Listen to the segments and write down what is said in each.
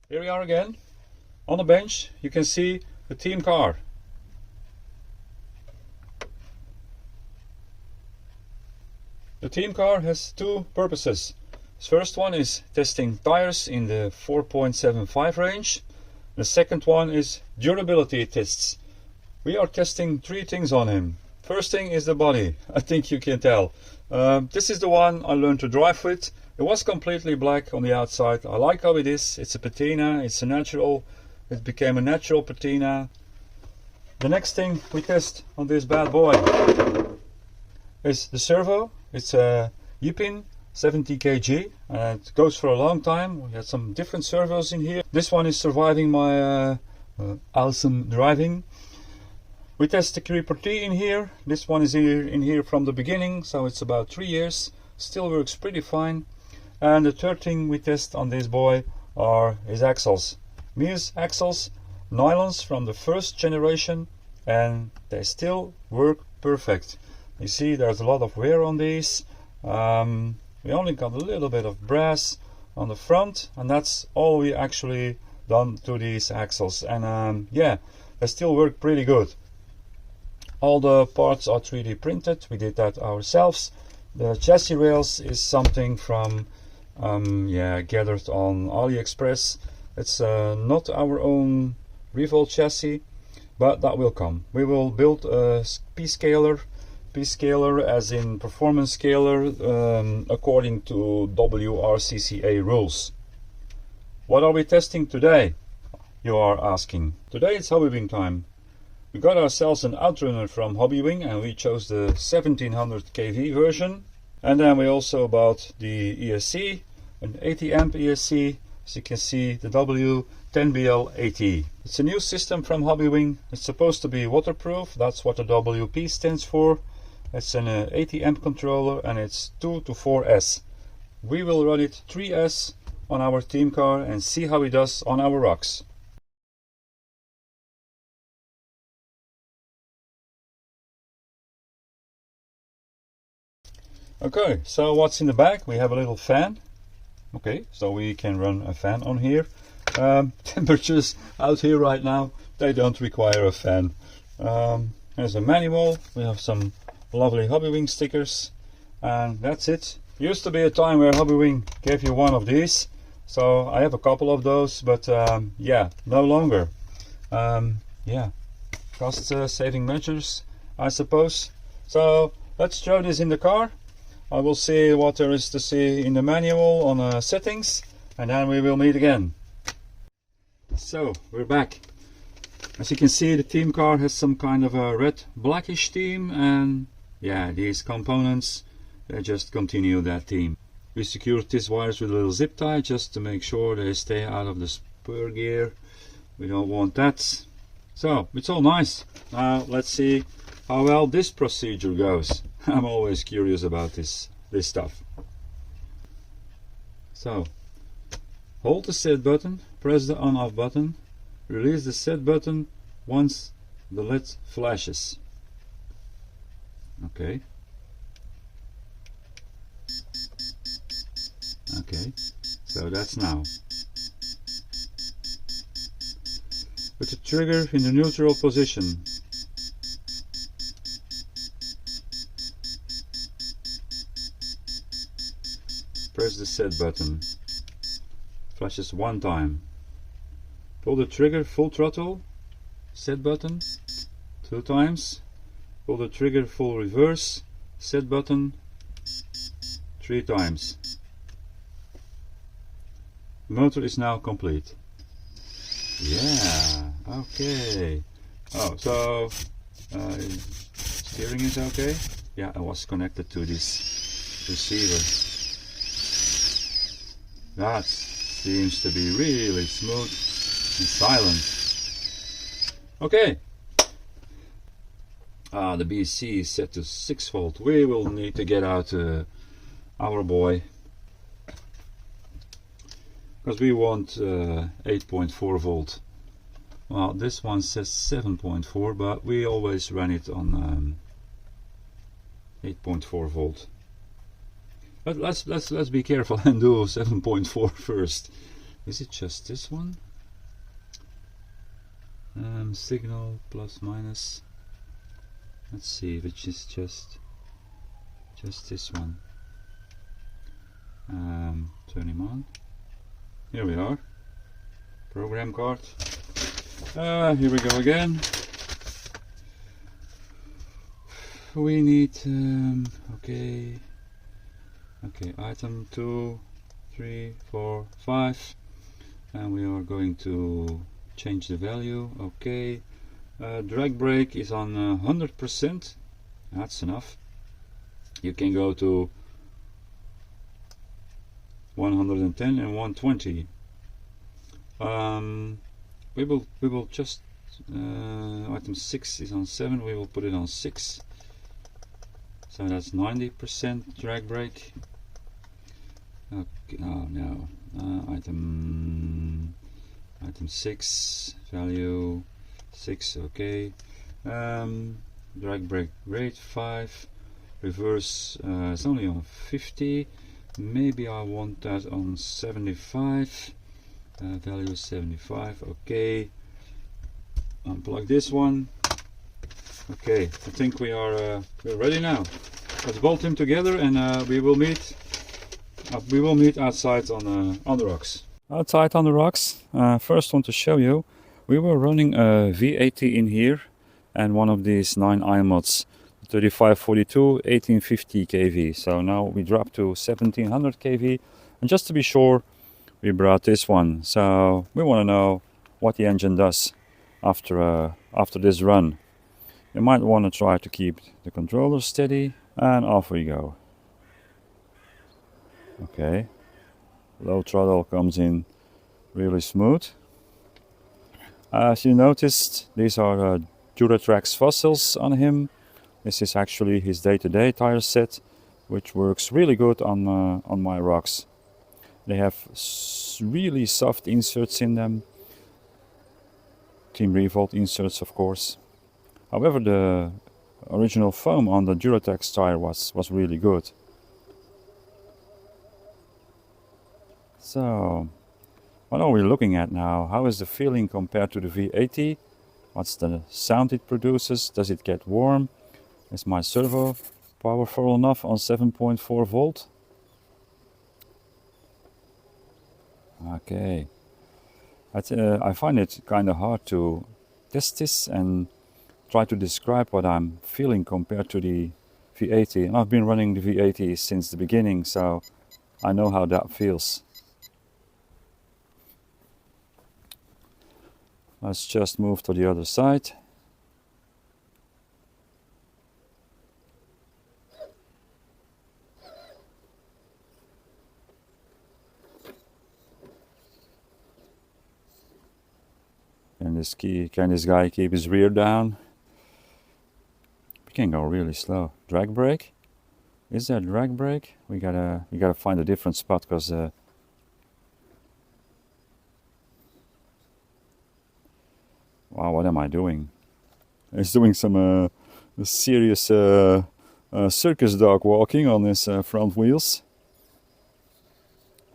Here we are again. On the bench you can see the TeamCar. The TeamCar has two purposes. The first one is testing tires in the 4.75 range. The second one is durability tests. We are testing three things on him. First thing is the body. I think you can tell. This is the one I learned to drive with. It was completely black on the outside. I like how it is. It's a patina. It's a natural. It became a natural patina. The next thing we test on this bad boy is the servo. It's a Yupin 70 kg and it goes for a long time. We had some different servos in here. This one is surviving my awesome driving. We test the QuicRun in here. This one is in here from the beginning, so it's about 3 years. Still works pretty fine. And the third thing we test on this boy are his axles. Mears axles, nylons from the first generation, and they still work perfect. You see there's a lot of wear on these. We only got a little bit of brass on the front, and that's all we actually done to these axles. And yeah, they still work pretty good. All the parts are 3D printed. We did that ourselves. The chassis rails is something from yeah, gathered on AliExpress. It's not our own ReVolt chassis, but that will come. We will build a P-scaler as in performance scaler, according to WRCCA rules. What are we testing today, you are asking? Today it's Hobbywing time. We got ourselves an outrunner from Hobbywing and we chose the 1700 kV version. And then we also bought the ESC, an 80 amp ESC, as you can see, the W10BL80. It's a new system from Hobbywing. It's supposed to be waterproof. That's what the WP stands for. It's an 80 amp controller and it's 2 to 4S. We will run it 3S on our TeamCar and see how it does on our rocks. Okay, so what's in the bag? We have a little fan. Okay, so we can run a fan on here. Temperatures out here right now, they don't require a fan. There's a manual. We have some lovely Hobbywing stickers, and that's it. Used to be a time where Hobbywing gave you one of these, so I have a couple of those, but yeah, no longer. Yeah, cost saving measures, I suppose. So let's throw this in the car. I will see what there is to see in the manual on settings, and then we will meet again. So we're back. As you can see, the TeamCar has some kind of a red blackish theme, and yeah, these components, they just continue that theme. We secured these wires with a little zip tie just to make sure they stay out of the spur gear. We don't want that. So it's all nice. Now let's see how well this procedure goes. I'm always curious about this stuff. So hold the set button, press the on off button, release the set button once the LED flashes. Okay. Okay, so that's now. Put the trigger in the neutral position. Press the set button. Flashes one time. Pull the trigger full throttle. Set button. 2 times. Pull the trigger full reverse. Set button. 3 times. The motor is now complete. Yeah, okay. Oh, so steering is okay. Yeah, I was connected to this receiver. That seems to be really smooth and silent. Okay. The BC is set to 6 volt. We will need to get out our boy, because we want 8.4 volt. Well, this one says 7.4, but we always run it on 8.4 volt. But let's be careful and do 7.4 first, Is it just this one? Signal plus minus. Let's see which is just this one. Turn him on. Here we are. Program card. Here we go again. We need okay, item 2, 3, 4, 5, and we are going to change the value. Okay, drag brake is on 100%. That's enough. You can go to 110 and 120. We will just item 6 is on 7. We will put it on 6. So that's 90% drag brake. Okay, oh no, item 6, value 6, okay. Drag brake rate 5, reverse it's only on 50, maybe I want that on 75, value 75, okay. Unplug this one. Okay, I think we're ready now. Let's bolt them together, and we will meet outside on the rocks. Outside on the rocks. First, want to show you, we were running a V80 in here, and one of these 9 iMods, 3542 1850 kV. So now we dropped to 1700 kV, and just to be sure, we brought this one. So we want to know what the engine does after this run. You might want to try to keep the controller steady, and off we go. Okay, low throttle comes in really smooth. As you noticed, these are Duratrax fossils on him. This is actually his day-to-day tire set, which works really good on my rocks. They have really soft inserts in them. Team ReVolt inserts, of course. However, the original foam on the Duratrax tire was really good. So, what are we looking at now? How is the feeling compared to the V80? What's the sound it produces? Does it get warm? Is my servo powerful enough on 7.4 volt? Okay. I find it kind of hard to test this and try to describe what I'm feeling compared to the V80. And I've been running the V80 since the beginning, so I know how that feels. Let's just move to the other side. Can this guy keep his rear down? We can go really slow. Drag brake? Is there drag brake? We gotta find a different spot, because wow, what am I doing? He's doing some serious circus dog walking on his front wheels.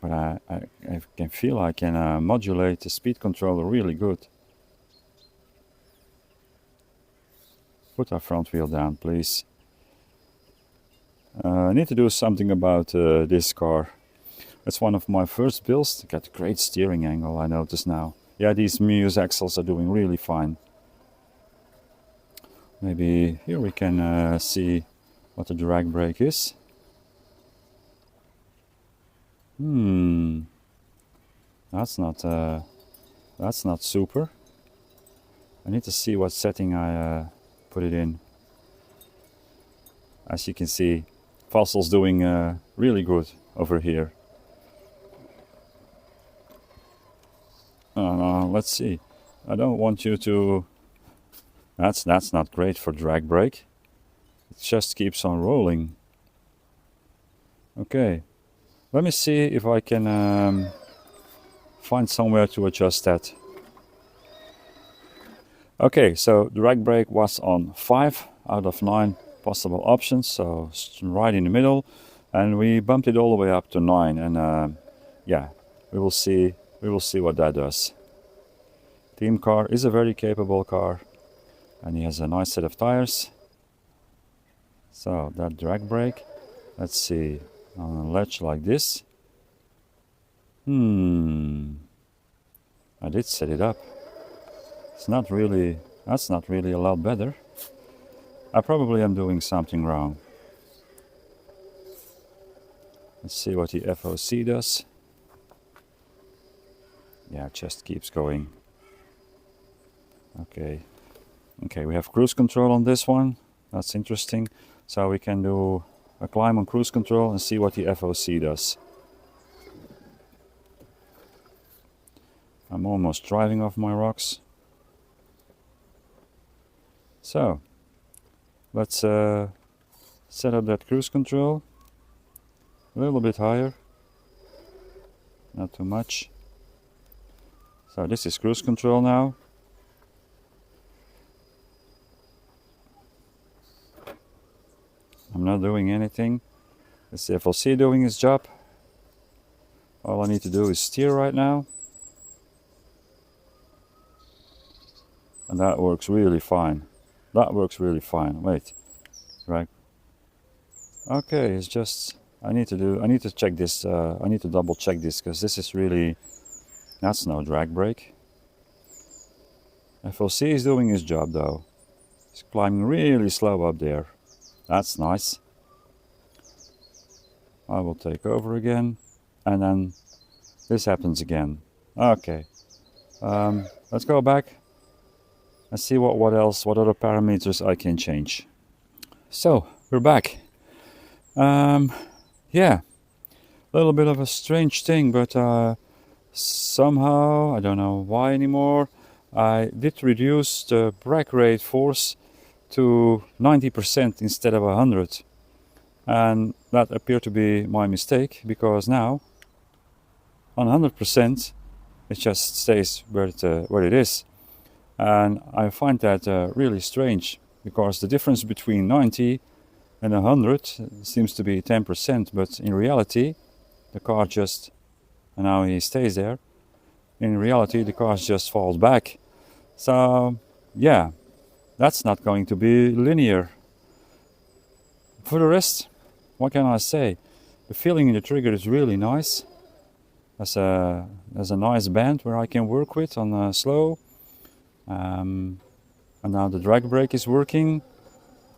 But I can feel I can modulate the speed controller really good. Put our front wheel down, please. I need to do something about this car. It's one of my first builds. Got a great steering angle, I notice now. Yeah, these Muse axles are doing really fine. Maybe here we can see what the drag brake is. That's not super. I need to see what setting I put it in. As you can see, Fossil's doing really good over here. Let's see. I don't want you to... That's not great for drag brake. It just keeps on rolling. Okay. Let me see if I can find somewhere to adjust that. Okay, so the drag brake was on 5 out of 9 possible options, so right in the middle, and we bumped it all the way up to 9, and yeah, we will see We will see what that does. TeamCar is a very capable car, and he has a nice set of tires. So that drag brake, let's see, on a ledge like this. I did set it up. It's not really, that's not really a lot better. I probably am doing something wrong. Let's see what the FOC does. Yeah, it just keeps going. Okay. Okay, we have cruise control on this one. That's interesting. So we can do a climb on cruise control and see what the FOC does. I'm almost driving off my rocks. So, let's set up that cruise control. A little bit higher. Not too much. So this is cruise control now. I'm not doing anything. It's the FLC doing its job. All I need to do is steer right now. And that works really fine. That works really fine. Wait. Right. Okay, it's just I need to check this, I need to double check this, because this is really, that's no drag brake. FLC is doing his job though. It's climbing really slow up there. That's nice. I will take over again, and then this happens again. Okay. Let's go back and see what else, what other parameters I can change. So, we're back. Yeah, a little bit of a strange thing, but somehow, I don't know why anymore, I did reduce the brake rate force to 90% instead of 100. And that appeared to be my mistake, because now on 100% it just stays where it is. And I find that really strange, because the difference between 90 and 100 seems to be 10%, but in reality the car just, and now he stays there, in reality the car just falls back. So yeah, that's not going to be linear. For the rest, what can I say? The feeling in the trigger is really nice. There's a nice band where I can work with on slow. And now the drag brake is working.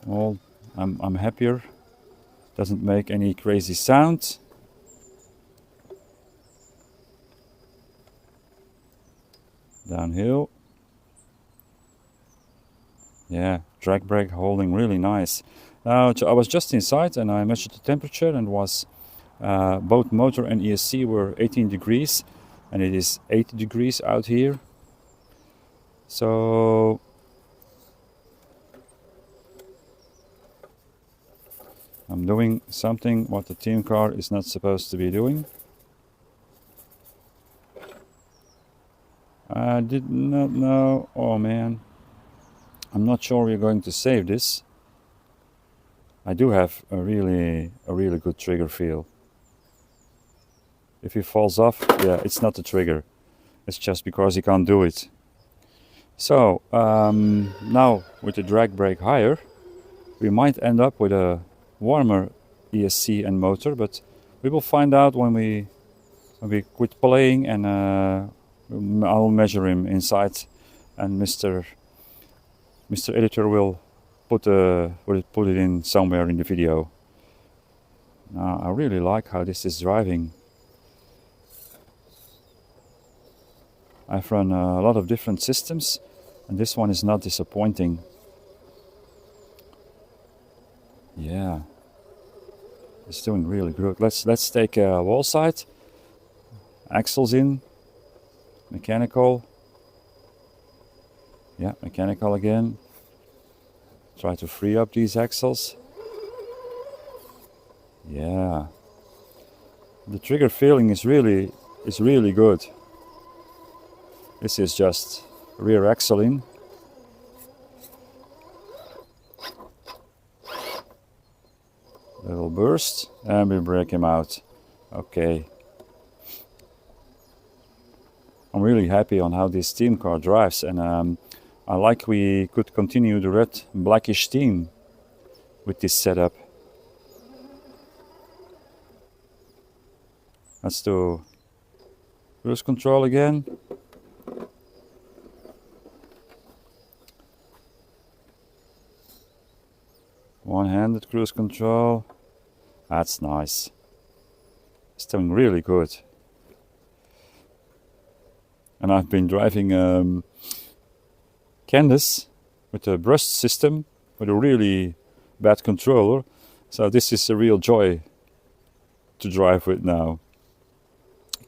Well, I'm happier. Doesn't make any crazy sound. Downhill. Yeah, drag brake holding really nice. Now I was just inside and I measured the temperature, and was both motor and ESC were 18 degrees, and it is 80 degrees out here. So I'm doing something what the TeamCar is not supposed to be doing. I did not know. Oh man, I'm not sure we're going to save this. I do have a really good trigger feel. If he falls off, yeah, it's not the trigger. It's just because he can't do it. So now with the drag brake higher, we might end up with a warmer ESC and motor, but we will find out when we quit playing, and I'll measure him inside, and Mr. Editor will put it in somewhere in the video. Now I really like how this is driving. I've run a lot of different systems, and this one is not disappointing. Yeah, it's doing really good. Let's take a wall side. Axles in, mechanical. Yeah, mechanical again. Try to free up these axles. Yeah, the trigger feeling is really good. This is just rear axle in. Little burst, and we break him out. Okay. I'm really happy on how this TeamCar drives, and I like we could continue the red blackish theme with this setup. Let's do cruise control again. One-handed cruise control. That's nice. It's doing really good. And I've been driving Candace with a brush system with a really bad controller. So this is a real joy to drive with now.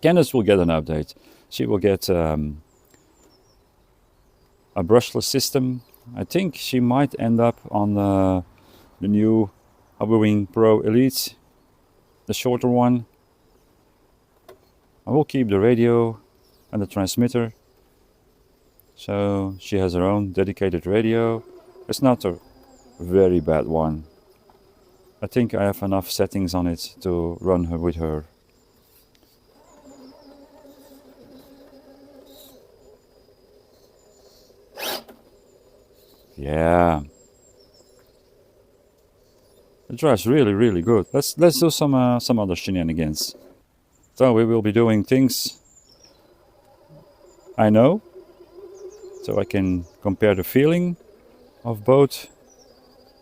Candace will get an update. She will get a brushless system. I think she might end up on the new Hobbywing Pro Elite, the shorter one. I will keep the radio and the transmitter, so she has her own dedicated radio. It's not a very bad one. I think I have enough settings on it to run her with her. Yeah, it drives really good. Let's do some other shenanigans. So we will be doing things I know, so I can compare the feeling of both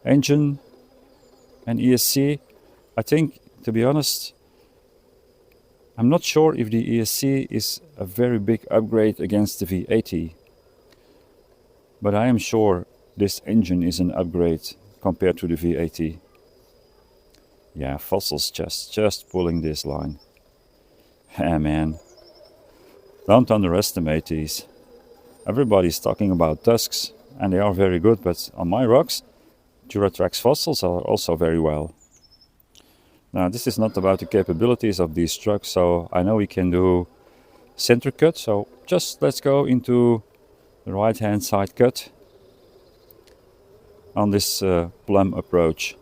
engine and ESC. I think, to be honest, I'm not sure if the ESC is a very big upgrade against the V80, but I am sure this engine is an upgrade compared to the V80. Yeah, Fossil's just pulling this line. Yeah, man. Don't underestimate these. Everybody's talking about tusks, and they are very good, but on my rocks, Duratrax Fossils are also very well. Now, this is not about the capabilities of these trucks, so I know we can do center cut, so just let's go into the right hand side cut on this plumb approach.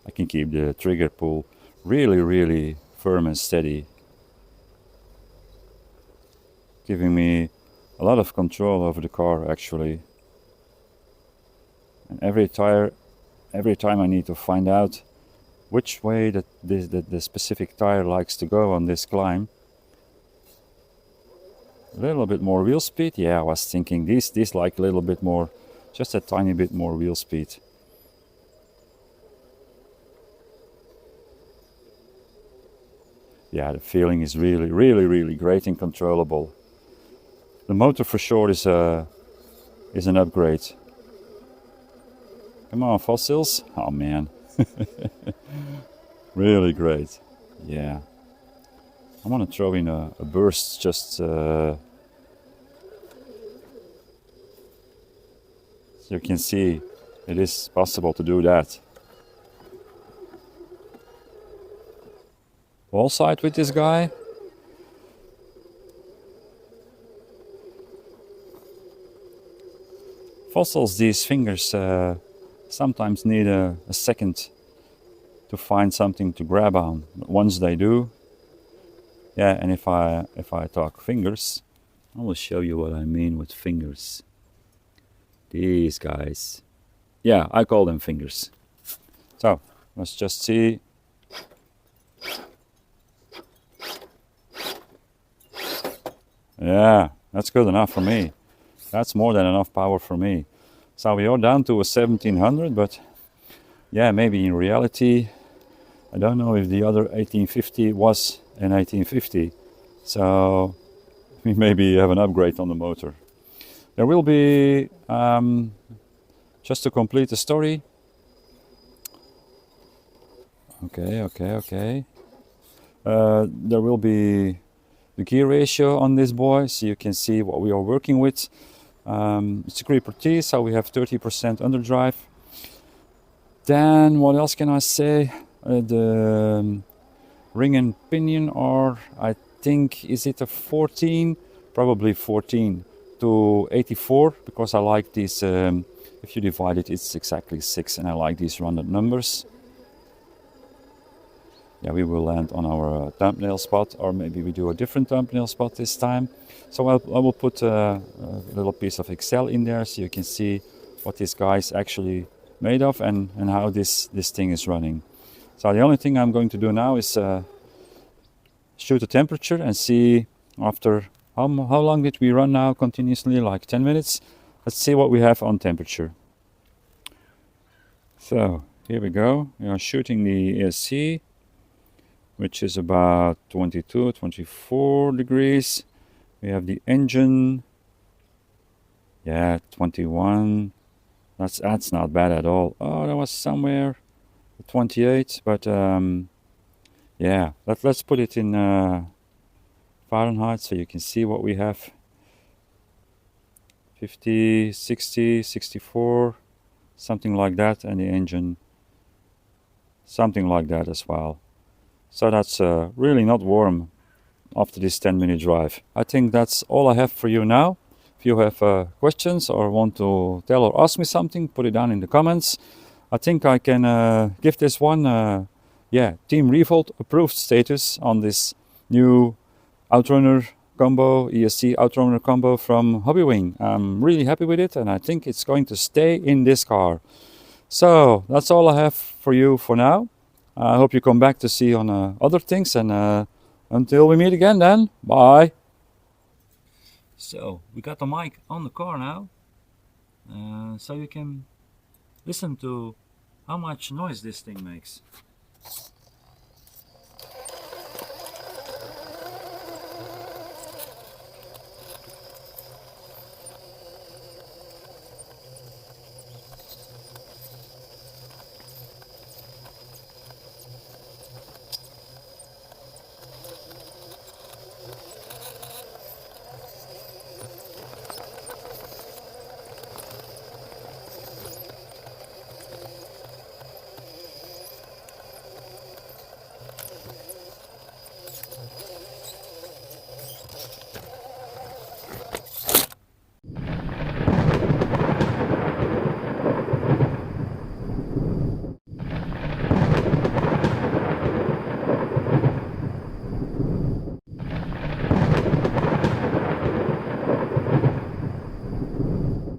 I can keep the trigger pull really firm and steady, giving me a lot of control over the car actually. And every time I need to find out which way that the specific tire likes to go on this climb. A little bit more wheel speed. Yeah, I was thinking these like a little bit more, just a tiny bit more wheel speed. Yeah, the feeling is really great and controllable. The motor for sure is an upgrade. Come on, Fossils. Oh man. Really great. Yeah. I want to throw in a burst just so you can see it is possible to do that. Wall side with this guy. Fossils, these fingers sometimes need a second to find something to grab on. But once they do, yeah. And if I talk fingers, I will show you what I mean with fingers. These guys, yeah, I call them fingers. So let's just see. Yeah, that's good enough for me. That's more than enough power for me. So we are down to a 1700, but yeah, maybe in reality, I don't know if the other 1850 was an 1850. So we maybe have an upgrade on the motor. There will be, just to complete the story. Okay. There will be the gear ratio on this boy, so you can see what we are working with. It's a creeper T, so we have 30% underdrive. Then what else can I say? The ring and pinion are, I think, is it a 14? Probably 14. to 84 because I like these, if you divide it, it's exactly 6, and I like these rounded numbers. Yeah, we will land on our thumbnail spot, or maybe we do a different thumbnail spot this time. So I will put a little piece of Excel in there so you can see what this guy is actually made of and how this thing is running. So the only thing I'm going to do now is shoot the temperature and see after how long did we run now continuously, like 10 minutes. Let's see what we have on temperature. So here we go. We are shooting the ESC, which is about 22, 24 degrees. We have the engine, yeah, 21. That's not bad at all. Oh, that was somewhere 28, but yeah, let's put it in Fahrenheit so you can see what we have. 50, 60, 64, something like that, and the engine something like that as well. So that's really not warm after this 10-minute drive. I think that's all I have for you now. If you have questions or want to tell or ask me something, put it down in the comments. I think I can give this one, yeah, Team ReVolt approved status on this new Outrunner combo, ESC Outrunner combo from Hobbywing. I'm really happy with it, and I think it's going to stay in this car. So that's all I have for you for now. I hope you come back to see on other things, and until we meet again then, bye. So we got the mic on the car now, so you can listen to how much noise this thing makes.